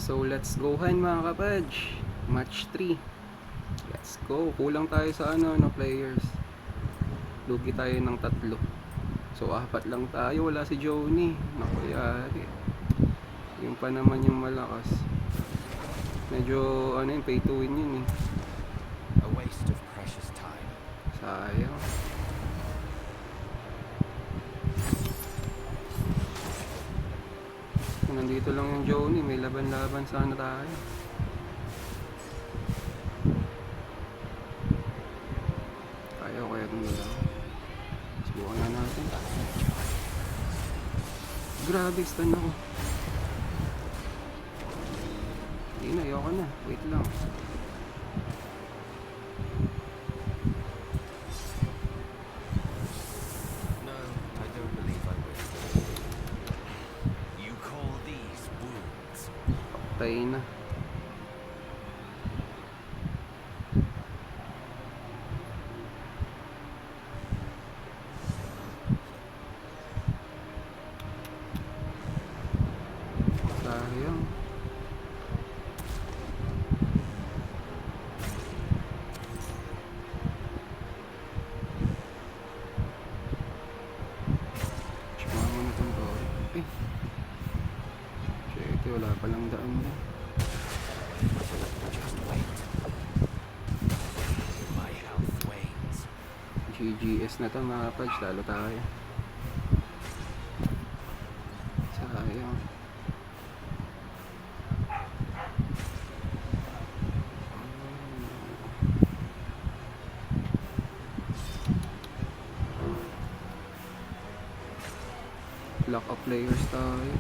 So let's go han mga kapadge. Match 3. Let's go. Kulang tayo sa players. Lugi tayo ng 3. So 4 lang tayo. Wala si Johnny. Naku yari. Yung pa naman yung malakas. Medyo yung pay to win yun eh. A waste of precious time. Sayang. Kung nandito lang yung Johnny, may laban-laban sana tayo. Kaya kung lang. Subukan na natin. Grabe, stun ako. Hindi na, ayoko na. Wait lang. No, I don't believe I will. You call these wounds? Patay na. Sayang. Tsaka mo na itong toro. Eh. Shit, wala palang daan na. Just wait. My health wanes. GGS na to mga kapadge. Lalo tayo. Sayang. Lock up players tayo.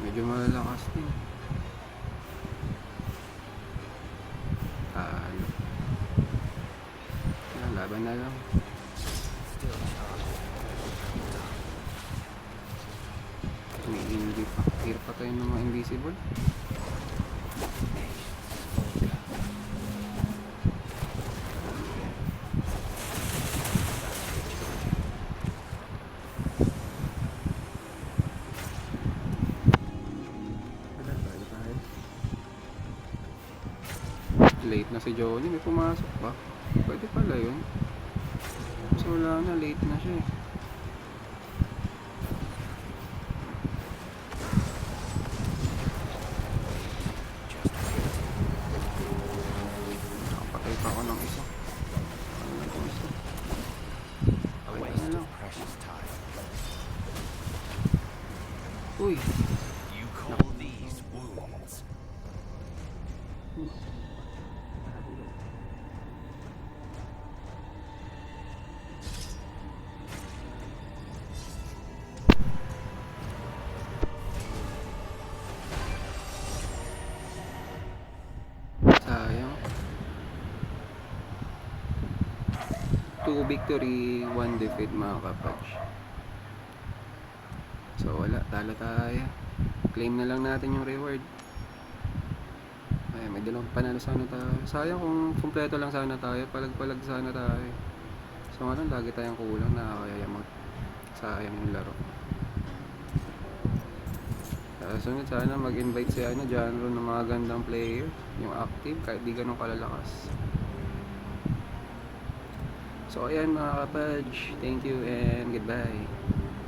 Medyo malalakas din. Yan, laban na lang. Still charged. May hindi pa. Here pa tayo ng mga invisible. Wala, tayo tayo. Late na si Johnny. May pumasok pa. Pwede pala yun. So wala na. Late na siya eh. Nakapatay pa ako ng isa. Ano na itong isa? A Wait waste na of lang. precious time. Uy! You call these wounds? Sayang. 2 victory, 1 defeat mga kapadge. So wala, talo tayo. Claim na lang natin yung reward. Ay, may dalawang panalo sana tayo. Sayang kung kumpleto lang sana tayo. Palag-palag sana tayo. So ngayon, lagi tayong kulang. Nakakayamot. Sayang yung laro. Sunod sana mag-invite si Janro ng mga gandang player. Yung active, kahit di ganun kalalakas. So ayan mga kapadge. Thank you and goodbye.